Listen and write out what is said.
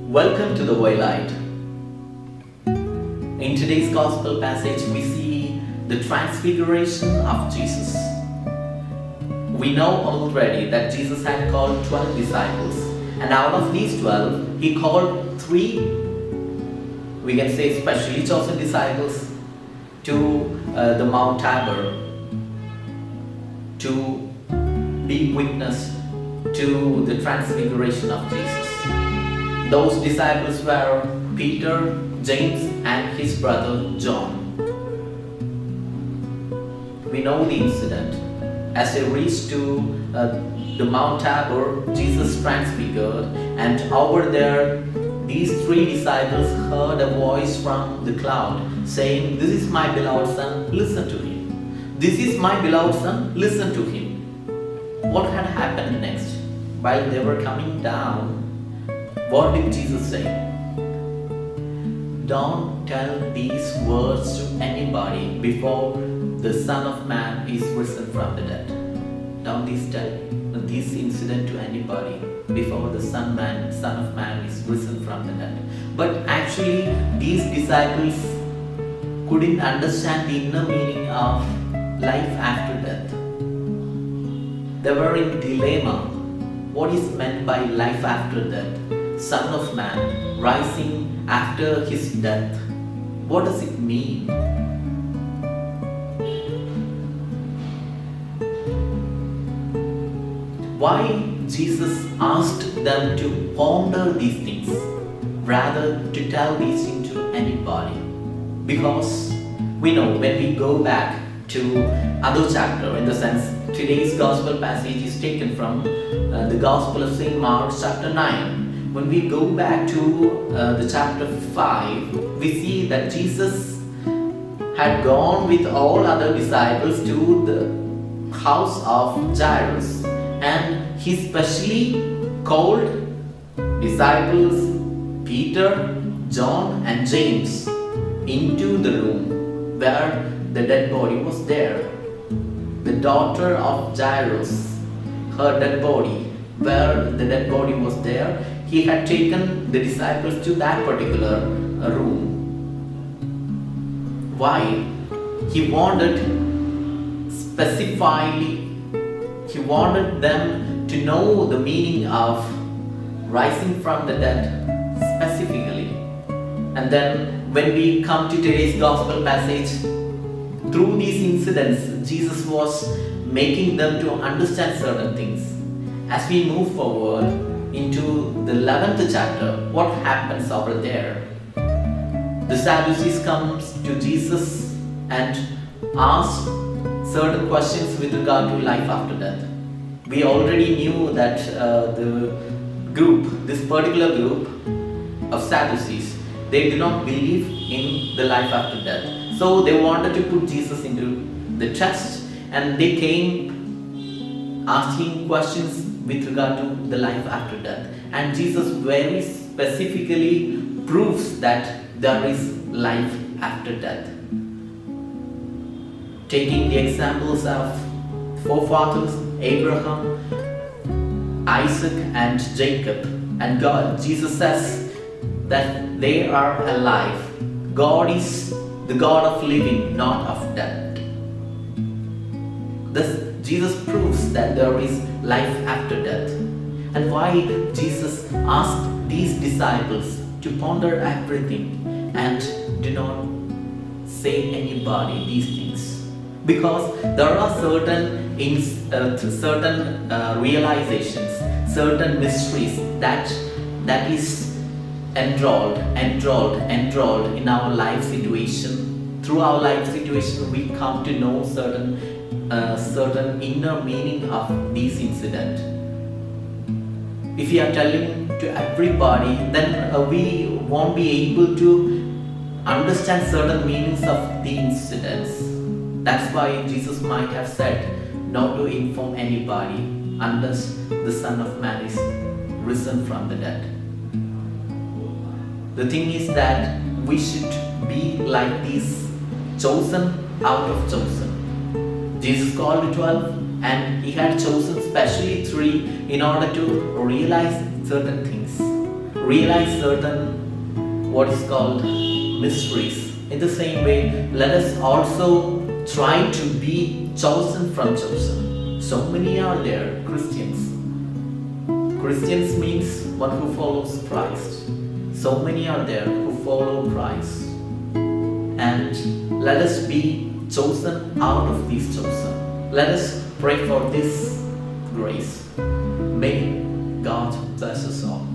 Welcome to the Waylight. In today's gospel passage, we see the transfiguration of Jesus. We know already that Jesus had called 12 disciples, and out of these 12, he called 3, we can say specially chosen disciples, to the Mount Tabor to be witness to the transfiguration of Jesus. Those disciples were Peter, James, and his brother John. We know the incident. As they reached to the Mount Tabor, Jesus transfigured, and over there, these 3 disciples heard a voice from the cloud saying, "This is my beloved Son, listen to him. This is my beloved Son, listen to him." What had happened next? While they were coming down, what did Jesus say? "Don't tell these words to anybody before the Son of Man is risen from the dead." Don't tell this incident to anybody before the Son of Man is risen from the dead. But actually, these disciples couldn't understand the inner meaning of life after death. They were in dilemma. What is meant by life after death? Son of Man rising after his death. What does it mean? Why Jesus asked them to ponder these things rather to tell these things to anybody? Because we know when we go back to other chapter, in the sense today's gospel passage is taken from the Gospel of St. Mark chapter 9. When we go back to the chapter 5, we see that Jesus had gone with all other disciples to the house of Jairus, and he specially called disciples Peter, John, and James into the room where the dead body was there. The daughter of Jairus, her dead body, where the dead body was there, he had taken the disciples to that particular room. Why? He wanted them to know the meaning of rising from the dead specifically. And then when we come to today's gospel passage, through these incidents, Jesus was making them to understand certain things. As we move forward into the 11th chapter, what happens over there? The Sadducees comes to Jesus and ask certain questions with regard to life after death. We already knew that this particular group of Sadducees, they do not believe in the life after death. So they wanted to put Jesus into the test, and they came asking questions with regard to the life after death. And Jesus very specifically proves that there is life after death. Taking the examples of forefathers, Abraham, Isaac, and Jacob, and God, Jesus says that they are alive. God is the God of living, not of death. Thus, Jesus proves that there is life after death. And why Jesus asked these disciples to ponder everything and do not say anybody these things? Because there are certain realizations, certain mysteries that is enthralled in our life situation. Through our life situation, we come to know certain inner meaning of these incidents. If we are telling to everybody, then we won't be able to understand certain meanings of the incidents. That's why Jesus might have said not to inform anybody unless the Son of Man is risen from the dead. The thing is that we should be like these chosen out of chosen. Jesus called 12, and he had chosen specially 3 in order to realize certain things. realize certain what is called mysteries. In the same way, let us also try to be chosen from chosen. So many are there, Christians. Christians means one who follows Christ. So many are there who follow Christ. And let us be chosen out of these chosen. Let us pray for this grace. May God bless us all.